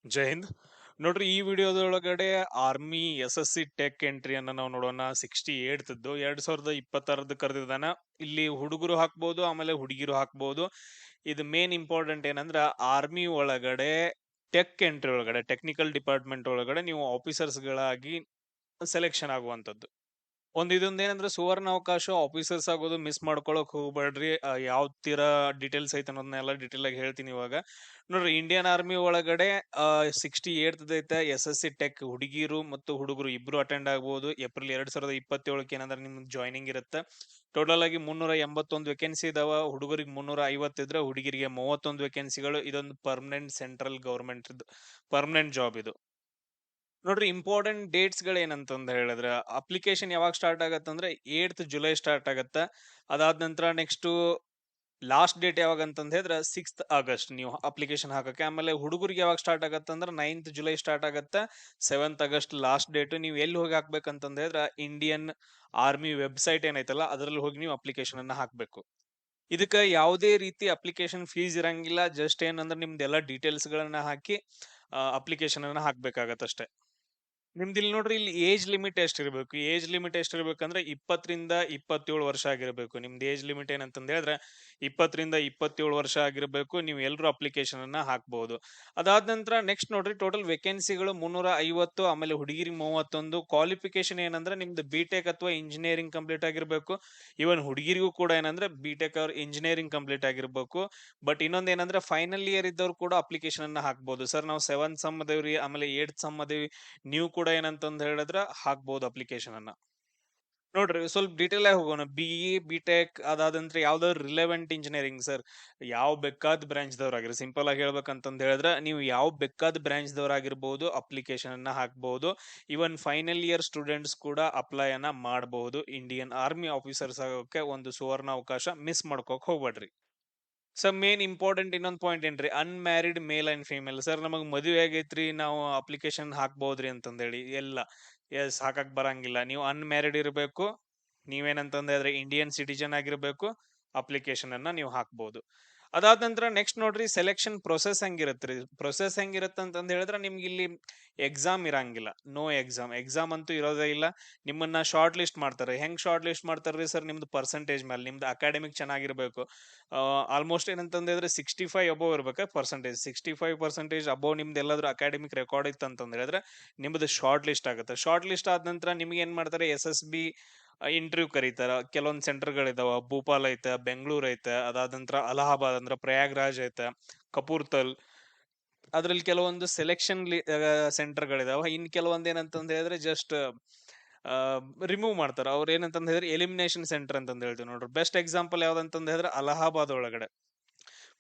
ಜೈ ಹಿಂದ್. ನೋಡ್ರಿ, ಈ ವಿಡಿಯೋದೊಳಗಡೆ army SSC tech ಎಂಟ್ರಿಯನ್ನ ನಾವು ನೋಡೋಣ. 68ದ್ದು 2026 ಕರೆದಿದ್ದಾನ. ಇಲ್ಲಿ ಹುಡುಗರು ಹಾಕ್ಬೋದು, ಆಮೇಲೆ ಹುಡುಗಿರು ಹಾಕ್ಬೋದು. ಇದು ಮೇನ್ ಇಂಪಾರ್ಟೆಂಟ್ ಏನಂದ್ರ ಆರ್ಮಿ ಒಳಗಡೆ ಟೆಕ್ ಎಂಟ್ರಿ ಒಳಗಡೆ ಟೆಕ್ನಿಕಲ್ ಡಿಪಾರ್ಟ್ಮೆಂಟ್ ಒಳಗಡೆ ನೀವು ಆಫೀಸರ್ಸ್ ಗಳಾಗಿ ಸೆಲೆಕ್ಷನ್ ಆಗುವಂತದ್ದು. ಇದೊಂದು ಏನಂದ್ರೆ ಸುವರ್ಣ ಅವಕಾಶ. ಆಫೀಸರ್ಸ್ ಆಗೋದು ಮಿಸ್ ಮಾಡ್ಕೊಳಕ್ ಹೋಗ್ಬೇಡ್ರಿ. ಯಾವ ತೀರ ಡೀಟೇಲ್ಸ್ ಐತೆ ಅನ್ನೋದನ್ನೆಲ್ಲ ಡೀಟೇಲ್ ಆಗಿ ಹೇಳ್ತೀನಿ ಇವಾಗ. ನೋಡ್ರಿ, ಇಂಡಿಯನ್ ಆರ್ಮಿ ಒಳಗಡೆ 68 ಐತೆ SSC ಟೆಕ್. ಹುಡುಗಿರು ಮತ್ತು ಹುಡುಗರು ಇಬ್ರು ಅಟೆಂಡ್ ಆಗ್ಬೋದು. ಏಪ್ರಿಲ್ 2027 ಏನಂದ್ರೆ ನಿಮ್ಗೆ ಜಾಯ್ನಿಂಗ್ ಇರುತ್ತೆ. ಟೋಟಲ್ ಆಗಿ 381 ವೇಕೆನ್ಸಿ ಇದಾವ. ಹುಡುಗರಿಗೆ 350 ಇದ್ರೆ ಹುಡುಗಿರಿಗೆ 31 ವೇಕೆನ್ಸಿಗಳು. ಇದೊಂದು permanent central government permanent job ಇದು. ನೋಡ್ರಿ, ಇಂಪಾರ್ಟೆಂಟ್ ಡೇಟ್ಸ್ ಗಳು ಏನಂತಂದ್ ಹೇಳಿದ್ರೆ, ಅಪ್ಲಿಕೇಶನ್ ಯಾವಾಗ ಸ್ಟಾರ್ಟ್ ಆಗತ್ತಂದ್ರೆ 8th ಜುಲೈ ಸ್ಟಾರ್ಟ್ ಆಗತ್ತ. ಅದಾದ ನಂತರ ನೆಕ್ಸ್ಟ್ ಲಾಸ್ಟ್ ಡೇಟ್ ಯಾವಾಗ ಅಂತಂದ್ ಹೇಳಿದ್ರೆ 6th ಆಗಸ್ಟ್ ನೀವು ಅಪ್ಲಿಕೇಶನ್ ಹಾಕಕ್ಕೆ. ಆಮೇಲೆ ಹುಡುಗರಿಗೆ ಯಾವಾಗ ಸ್ಟಾರ್ಟ್ ಆಗತ್ತಂದ್ರೆ 9th ಜುಲೈ ಸ್ಟಾರ್ಟ್ ಆಗತ್ತ. 7th August last date. ನೀವು ಎಲ್ಲಿ ಹೋಗಿ ಹಾಕ್ಬೇಕಂತಂದ್ ಹೇಳಿದ್ರೆ ಇಂಡಿಯನ್ ಆರ್ಮಿ ವೆಬ್ಸೈಟ್ ಏನೈತಲ್ಲ ಅದ್ರಲ್ಲಿ ಹೋಗಿ ನೀವು ಅಪ್ಲಿಕೇಶನ್ ಅನ್ನ ಹಾಕ್ಬೇಕು. ಇದಕ್ಕ ಯಾವುದೇ ರೀತಿ ಅಪ್ಲಿಕೇಶನ್ ಫೀಸ್ ಇರಂಗಿಲ್ಲ. ಜಸ್ಟ್ ಏನಂದ್ರೆ ನಿಮ್ದೆಲ್ಲ ಡೀಟೇಲ್ಸ್ ಗಳನ್ನ ಹಾಕಿ ಅಪ್ಲಿಕೇಶನ್ ಅನ್ನ ಹಾಕ್ಬೇಕಾಗತ್ತಷ್ಟೇ. ನಿಮ್ದು ಇಲ್ಲಿ ನೋಡ್ರಿ, ಇಲ್ಲಿ ಏಜ್ ಲಿಮಿಟ್ ಎಷ್ಟಿರ್ಬೇಕು? ಏಜ್ ಲಿಮಿಟ್ ಎಷ್ಟಿರ್ಬೇಕಂದ್ರೆ 20ರಿಂದ 27 ವರ್ಷ ಆಗಿರ್ಬೇಕು. ನಿಮ್ದು ಏಜ್ ಲಿಮಿಟ್ ಏನಂತಂದ್ ಹೇಳಿದ್ರೆ 20ರಿಂದ 27 ವರ್ಷ ಆಗಿರ್ಬೇಕು. ನೀವು ಎಲ್ರು ಅಪ್ಲಿಕೇಶನ್ ಅನ್ನ ಹಾಕ್ಬಹುದು. ಅದಾದ ನಂತರ ನೆಕ್ಸ್ಟ್ ನೋಡ್ರಿ, ಟೋಟಲ್ ವೇಕೆನ್ಸಿಗಳು 350. ಆಮೇಲೆ ಹುಡುಗಿರಿಗೆ 31. ಕ್ವಾಲಿಫಿಕೇಶನ್ ಏನಂದ್ರೆ ನಿಮ್ದು ಬಿಟೆಕ್ ಅಥವಾ ಇಂಜಿನಿಯರಿಂಗ್ ಕಂಪ್ಲೀಟ್ ಆಗಿರ್ಬೇಕು. ಇವನ್ ಹುಡುಗಿರಿಗೂ ಕೂಡ ಏನಂದ್ರೆ ಬಿಟೆಕ್ ಅವ್ರ ಇಂಜಿನಿಯರಿಂಗ್ ಕಂಪ್ಲೀಟ್ ಆಗಿರ್ಬೇಕು. ಬಟ್ ಇನ್ನೊಂದ್ ಏನಂದ್ರೆ ಫೈನಲ್ ಇಯರ್ ಇದ್ದವ್ರು ಕೂಡ ಅಪ್ಲಿಕೇಶನ್ ಅನ್ನ ಹಾಕ್ಬಹುದು. ಸರ್, ನಾವು 7th ಸಮ್ ಅದೇವ್ರಿ, ಆಮೇಲೆ 8th ಸಮ್ ಅದೇವಿ, ನೀವು ಕೂಡ ಏನಂತಂದ್ ಹೇಳಿದ್ರ ಹಾಕ್ಬಹುದು ಅಪ್ಲಿಕೇಶನ್ ಅನ್ನ. ನೋಡ್ರಿ, ಸ್ವಲ್ಪ ಡೀಟೇಲ್ ಆಗಿ ಹೋಗೋಣ. BE ಬಿಟೆಕ್ ಅದಾದಂತ್ರ ಯಾವ್ದಾದ್ರು ರಿಲೆವೆಂಟ್ ಇಂಜಿನಿಯರಿಂಗ್. ಸರ್, ಯಾವ ಬೇಕಾದ ಬ್ರಾಂಚ್ ದವ್ರಾಗಿರಿ. ಸಿಂಪಲ್ ಆಗಿ ಹೇಳ್ಬೇಕಂತಂದ್ ಹೇಳಿದ್ರೆ ನೀವು ಯಾವ ಬೇಕಾದ ಬ್ರಾಂಚ್ ದವ್ರಾಗಿರ್ಬಹುದು, ಅಪ್ಲಿಕೇಶನ್ ಅನ್ನ ಹಾಕ್ಬಹುದು. ಇವನ್ ಫೈನಲ್ ಇಯರ್ ಸ್ಟೂಡೆಂಟ್ಸ್ ಕೂಡ ಅಪ್ಲೈ ಅನ್ನ ಮಾಡಬಹುದು. ಇಂಡಿಯನ್ ಆರ್ಮಿ ಆಫೀಸರ್ಸ್ ಆಗೋಕೆ ಒಂದು ಸುವರ್ಣ ಅವಕಾಶ. ಮಿಸ್ ಮಾಡ್ಕೋಕ್ ಹೋಗ್ಬೇಡ್ರಿ. ಸರ್, ಮೇನ್ ಇಂಪಾರ್ಟೆಂಟ್ ಇನ್ನೊಂದು ಪಾಯಿಂಟ್ ಏನ್ರಿ, unmarried male and female. Sir, ನಮಗ್ ಮದುವೆ ಆಗೈತ್ರಿ, ನಾವು ಅಪ್ಲಿಕೇಶನ್ ಹಾಕ್ಬೋದ್ರಿ ಅಂತಂದೇಳಿ ಎಲ್ಲ ಎಸ್ ಹಾಕಕ್ ಬರಂಗಿಲ್ಲ. ನೀವು ಅನ್ಮ್ಯಾರಿಡ್ ಇರಬೇಕು. ನೀವೇನಂತಂದ್ರೆ ಇಂಡಿಯನ್ ಸಿಟಿಜನ್ ಆಗಿರ್ಬೇಕು. ಅಪ್ಲಿಕೇಶನ್ ಅನ್ನ ನೀವು ಹಾಕ್ಬಹುದು. ಅದಾದ ನಂತರ ನೆಕ್ಸ್ಟ್ ನೋಡ್ರಿ, ಸೆಲೆಕ್ಷನ್ ಪ್ರೊಸೆಸ್ ಹೆಂಗಿರತ್ರಿ. ಪ್ರೊಸೆಸ್ ಹೆಂಗಿರತ್ತ ಅಂತಂದ್ ಹೇಳಿದ್ರೆ ನಿಮ್ಗೆ ಇಲ್ಲಿ ಎಕ್ಸಾಮ್ ಇರಂಗಿಲ್ಲ. No exam. ಎಕ್ಸಾಮ್ ಅಂತೂ ಇರೋದೇ ಇಲ್ಲ. ನಿಮ್ಮನ್ನ ಶಾರ್ಟ್ ಲಿಸ್ಟ್ ಮಾಡ್ತಾರೆ. ಹೆಂಗ್ ಶಾರ್ಟ್ ಲಿಸ್ಟ್ ಮಾಡ್ತಾರ್ರಿ ಸರ್? ನಿಮ್ದು ಪರ್ಸೆಂಟೇಜ್ ಮೇಲೆ. ನಿಮ್ದು ಅಕಾಡೆಮಿಕ್ ಚೆನ್ನಾಗಿರ್ಬೇಕು. ಆಲ್ಮೋಸ್ಟ್ ಏನಂತಂದ್ರೆ 65 ಅಬೋವ್ ಇರ್ಬೇಕು ಪರ್ಸೆಂಟೇಜ್. 65% ಅಬೋವ್ ನಿಮ್ದು ಎಲ್ಲಾದ್ರೂ ಅಕಾಡೆಮಿಕ್ ರೆಕಾರ್ಡ್ ಇತ್ತು ಅಂತ ಹೇಳಿದ್ರೆ ನಿಮ್ದು ಶಾರ್ಟ್ ಲಿಸ್ಟ್ ಆಗುತ್ತೆ. ಶಾರ್ಟ್ ಲಿಸ್ಟ್ ಆದ ನಂತರ ನಿಮ್ಗೆ ಏನ್ ಮಾಡ್ತಾರೆ, SSB ಇಂಟರ್ವ್ಯೂ ಕರೀತಾರ. ಕೆಲವೊಂದ್ ಸೆಂಟರ್ಗಳಿದಾವ. ಭೂಪಾಲ್ ಐತೆ, ಬೆಂಗಳೂರು ಐತೆ, ಅದಾದ ನಂತರ ಅಲಹಾಬಾದ್ ಅಂದ್ರೆ ಪ್ರಯಾಗ್ರಾಜ್ ಐತೆ, ಕಪೂರ್ತಲ್. ಅದ್ರಲ್ಲಿ ಕೆಲವೊಂದು ಸೆಲೆಕ್ಷನ್ ಸೆಂಟರ್ಗಳಿದಾವ. ಇನ್ ಕೆಲವೊಂದ್ ಏನಂತಂದ್ ಹೇಳಿದ್ರೆ ಜಸ್ಟ್ ರಿಮೂವ್ ಮಾಡ್ತಾರ. ಅವ್ರ ಏನಂತಂದ್ ಹೇಳಿದ್ರೆ ಎಲಿಮಿನೇಷನ್ ಸೆಂಟರ್ ಅಂತಂದ್ ಹೇಳ್ತೀವಿ. ನೋಡ್ರಿ, ಬೆಸ್ಟ್ ಎಕ್ಸಾಂಪಲ್ ಯಾವ್ದಂತಂದ್ ಹೇಳಿದ್ರೆ ಅಲಹಾಬಾದ್ ಒಳಗಡೆ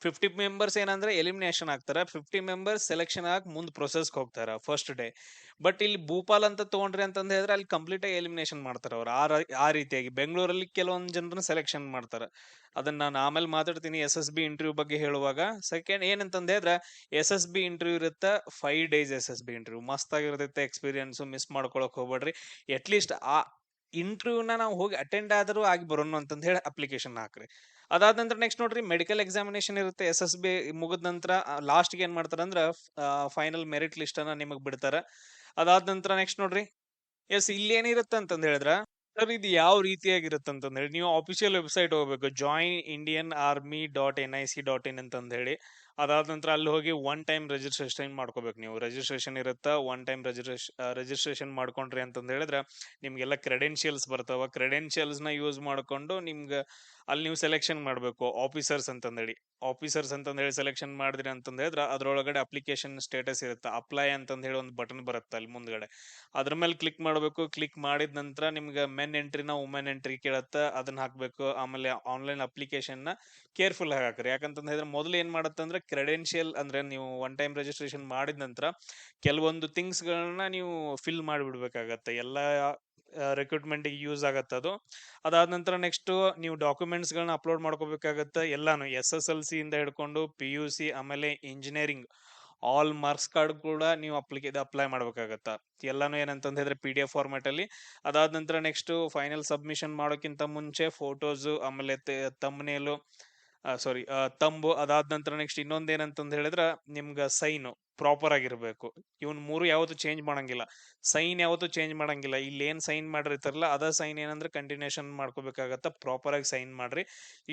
50 ಮೆಂಬರ್ಸ್ ಏನಂದ್ರೆ ಎಲಿಮಿನೇಷನ್ ಆಗ್ತಾರ. 50 ಮೆಂಬರ್ಸ್ ಸೆಲೆಕ್ಷನ್ ಆಗಿ ಮುಂದ್ ಪ್ರೊಸೆಸ್ ಹೋಗ್ತಾರ ಫಸ್ಟ್ ಡೇ. ಬಟ್ ಇಲ್ಲಿ ಭೂಪಾಲ್ ಅಂತ ತಗೊಂಡ್ರಿ ಅಂತಂದ್ ಹೇಳಿದ್ರೆ ಅಲ್ಲಿ ಕಂಪ್ಲೀಟ್ ಆಗಿ ಎಲಿಮಿನೇಷನ್ ಮಾಡ್ತಾರ ಅವ್ರು. ಆ ರೀತಿಯಾಗಿ ಬೆಂಗಳೂರಲ್ಲಿ ಕೆಲವೊಂದ್ ಜನರನ್ನ ಸೆಲೆಕ್ಷನ್ ಮಾಡ್ತಾರ. ಅದನ್ನ ನಾನು ಆಮೇಲೆ ಮಾತಾಡ್ತೀನಿ SSB ಇಂಟರ್ವ್ಯೂ ಬಗ್ಗೆ ಹೇಳುವಾಗ. ಸೆಕೆಂಡ್ ಏನಂತಂದ್ ಹೇಳಿದ್ರೆ SSB ಇಂಟರ್ವ್ಯೂ ಇರುತ್ತೆ. 5 ಡೇಸ್ SSB ಇಂಟರ್ವ್ಯೂ ಮಸ್ತ್ ಆಗಿರ್ತೈತೆ. ಎಕ್ಸ್ಪೀರಿಯನ್ಸ್ ಮಿಸ್ ಮಾಡ್ಕೊಳಕ್ ಹೋಗ್ಬೇಡ್ರಿ. ಅಟ್ ಲೀಸ್ಟ್ ಆ ಇಂಟರ್ವ್ಯೂನ ನಾವು ಹೋಗಿ ಅಟೆಂಡ್ ಆದ್ರೂ ಆಗಿ ಬರೋಣ ಅಂತಂದ್ ಹೇಳಿ ಅಪ್ಲಿಕೇಶನ್ ಹಾಕ್ರಿ. ಅದಾದ ನಂತರ ನೆಕ್ಸ್ಟ್ ನೋಡ್ರಿ, ಮೆಡಿಕಲ್ ಎಕ್ಸಾಮಿನೇಷನ್ ಇರುತ್ತೆ. SSB ಮುಗಿದ ನಂತರ ಲಾಸ್ಟ್ ಏನ್ ಮಾಡ್ತಾರ ಅಂದ್ರ ಫೈನಲ್ ಮೆರಿಟ್ ಲಿಸ್ಟ್ ಅನ್ನ ನಿಮಗ್ ಬಿಡ್ತಾರ. ಅದಾದ ನಂತರ ನೆಕ್ಸ್ಟ್ ನೋಡ್ರಿ, ಎಸ್ ಇಲ್ಲಿ ಏನಿರುತ್ತೆ ಅಂತಂದ್ ಹೇಳಿದ್ರ, ಸರ್ ಇದು ಯಾವ ರೀತಿಯಾಗಿರುತ್ತೆ ಅಂತಂದ್ ಹೇಳಿ ನೀವು ಅಫಿಷಿಯಲ್ ವೆಬ್ಸೈಟ್ ಹೋಗ್ಬೇಕು. join.indianarmy.nic.in ಅಂತಂದ್ ಹೇಳಿ. ಅದಾದ ನಂತರ ಅಲ್ಲಿ ಹೋಗಿ ಒನ್ ಟೈಮ್ ರಿಜಿಸ್ಟ್ರೇಷನ್ ಮಾಡ್ಕೋಬೇಕು. ನೀವು ರಿಜಿಸ್ಟ್ರೇಷನ್ ಇರುತ್ತಾ, ಒನ್ ಟೈಮ್ ರಿಜಿಸ್ಟ್ರೇಷನ್ ಮಾಡ್ಕೊಂಡ್ರಿ ಅಂತಂದ್ ಹೇಳಿದ್ರೆ ನಿಮ್ಗೆಲ್ಲ ಕ್ರೆಡೆನ್ಶಿಯಲ್ಸ್ ಬರ್ತಾವ. ಕ್ರೆಡೆನ್ಶಿಯಲ್ಸ್ ನ ಯೂಸ್ ಮಾಡ್ಕೊಂಡು ನಿಮ್ಗೆ ಅಲ್ಲಿ ನೀವು ಸೆಲೆಕ್ಷನ್ ಮಾಡ್ಬೇಕು. ಆಫೀಸರ್ಸ್ ಅಂತಂದೇಳಿ ಸೆಲೆಕ್ಷನ್ ಮಾಡಿದ್ರಿ ಅಂತಂದ್ ಹೇಳಿದ್ರೆ ಅದ್ರೊಳಗಡೆ ಅಪ್ಲಿಕೇಶನ್ ಸ್ಟೇಟಸ್ ಇರುತ್ತೆ. ಅಪ್ಲೈ ಅಂತಂದ್ ಹೇಳಿ ಒಂದು ಬಟನ್ ಬರುತ್ತೆ ಅಲ್ಲಿ ಮುಂದ್ಗಡೆ. ಅದ್ರ ಮೇಲೆ ಕ್ಲಿಕ್ ಮಾಡಬೇಕು. ಕ್ಲಿಕ್ ಮಾಡಿದ ನಂತರ ನಿಮ್ಗೆ ಮೆನ್ ಎಂಟ್ರಿನ ವುಮೆನ್ ಎಂಟ್ರಿ ಕೇಳತ್ತ, ಅದನ್ನ ಹಾಕ್ಬೇಕು. ಆಮೇಲೆ ಆನ್ಲೈನ್ ಅಪ್ಲಿಕೇಶನ್ ನ ಕೇರ್ಫುಲ್ ಆಗಿ ಹಾಕ್ರಿ. ಯಾಕಂತಂದ್ ಹೇಳಿದ್ರೆ ಮೊದಲು ಏನ್ ಮಾಡುತ್ತೆ ಅಂದ್ರೆ ಕ್ರೆಡೆನ್ಶಿಯಲ್ ಅಂದ್ರೆ ನೀವು ಒನ್ ಟೈಮ್ ರಿಜಿಸ್ಟ್ರೇಷನ್ ಮಾಡಿದ ನಂತರ ಕೆಲವೊಂದು ಥಿಂಗ್ಸ್ ಗಳನ್ನ ನೀವು ಫಿಲ್ ಮಾಡಿಬಿಡ್ಬೇಕಾಗತ್ತೆ. ಎಲ್ಲ ರಿಕ್ರೂಟ್ಮೆಂಟ್ ಯೂಸ್ ಆಗತ್ತೆ ಅದು. ಅದಾದ ನಂತರ ನೆಕ್ಸ್ಟ್ ನೀವು ಡಾಕ್ಯುಮೆಂಟ್ಸ್ ಗಳನ್ನ ಅಪ್ಲೋಡ್ ಮಾಡ್ಕೋಬೇಕಾಗತ್ತೆ. ಎಲ್ಲಾನು SSLC ಇಂದ ಹಿಡ್ಕೊಂಡು PUC ಆಮೇಲೆ ಇಂಜಿನಿಯರಿಂಗ್ ಆಲ್ ಮಾರ್ಕ್ಸ್ ಕಾರ್ಡ್ ಕೂಡ ನೀವು ಅಪ್ಲೈ ಮಾಡ್ಬೇಕಾಗತ್ತ. ಎಲ್ಲಾನು ಏನಂತಂದ್ ಹೇಳಿದ್ರೆ PDF ಫಾರ್ಮ್ಯಾಟ್ ಅಲ್ಲಿ. ಅದಾದ ನಂತರ ನೆಕ್ಸ್ಟ್ ಫೈನಲ್ ಸಬ್ಮಿಷನ್ ಮಾಡೋಕ್ಕಿಂತ ಮುಂಚೆ ಫೋಟೋಸ್ ಆಮೇಲೆ ತಮ್ನೇಲು ತಂಬು. ಅದಾದ ನಂತರ ನೆಕ್ಸ್ಟ್ ಇನ್ನೊಂದ್ ಏನಂತಂದ್ ಹೇಳಿದ್ರ ನಿಮ್ಗ ಸೈನು ಪ್ರಾಪರ್ ಆಗಿರ್ಬೇಕು. ಇವನ್ 3 ಯಾವತ್ತೂ ಚೇಂಜ್ ಮಾಡಂಗಿಲ್ಲ. ಸೈನ್ ಯಾವತ್ತೂ ಚೇಂಜ್ ಮಾಡಂಗಿಲ್ಲ. ಇಲ್ಲಿ ಏನ್ ಸೈನ್ ಮಾಡಿರ್ತಾರಲ್ಲ ಅದ ಸೈನ್ ಏನಂದ್ರೆ ಕಂಟಿನ್ಯೂಷನ್ ಮಾಡ್ಕೋಬೇಕಾಗತ್ತ. ಪ್ರಾಪರ್ ಆಗಿ ಸೈನ್ ಮಾಡ್ರಿ.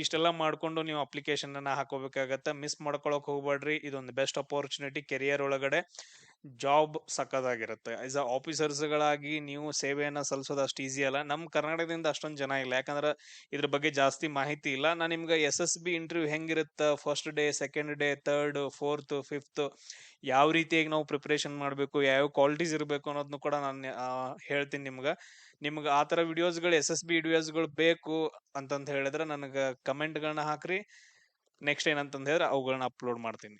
ಇಷ್ಟೆಲ್ಲ ಮಾಡ್ಕೊಂಡು ನೀವು ಅಪ್ಲಿಕೇಶನ್ ಅನ್ನ ಹಾಕೋಬೇಕಾಗತ್ತ. ಮಿಸ್ ಮಾಡ್ಕೊಳಕ್ ಹೋಗ್ಬೇಡ್ರಿ. ಇದೊಂದು ಬೆಸ್ಟ್ ಅಪರ್ಚುನಿಟಿ. ಕೆರಿಯರ್ ಒಳಗಡೆ ಜಾಬ್ ಸಕ್ಕದಾಗಿರುತ್ತೆ. ಆಸ್ ಅ ಆಫೀಸರ್ಸ್ ಗಳಾಗಿ ನೀವು ಸೇವೆಯನ್ನ ಸಲ್ಲಿಸೋದು ಅಷ್ಟು ಈಸಿ ಅಲ್ಲ. ನಮ್ ಕರ್ನಾಟಕದಿಂದ ಅಷ್ಟೊಂದು ಜನ ಇಲ್ಲ, ಯಾಕಂದ್ರೆ ಇದ್ರ ಬಗ್ಗೆ ಜಾಸ್ತಿ ಮಾಹಿತಿ ಇಲ್ಲ. ನಾನು ನಿಮ್ಗೆ SSB ಇಂಟರ್ವ್ಯೂ ಹೆಂಗಿರುತ್ತ, first day, second day, third, fourth, fifth, ಯಾವ ರೀತಿಯಾಗಿ ನಾವು ಪ್ರಿಪರೇಷನ್ ಮಾಡಬೇಕು, ಯಾವ ಕ್ವಾಲಿಟೀಸ್ ಇರಬೇಕು ಅನ್ನೋದನ್ನು ಕೂಡ ನಾನು ಹೇಳ್ತೀನಿ ನಿಮ್ಗೆ ಆ ತರ ವಿಡಿಯೋಸ್ಗಳು, SSB ವಿಡಿಯೋಸ್ಗಳು ಬೇಕು ಅಂತಂತ ಹೇಳಿದ್ರೆ ನನಗೆ ಕಮೆಂಟ್ಗಳನ್ನ ಹಾಕ್ರಿ. ನೆಕ್ಸ್ಟ್ ಏನಂತಂದ ಹೇಳಿದ್ರೆ ಅವುಗಳನ್ನ ಅಪ್ಲೋಡ್ ಮಾಡ್ತೀನಿ.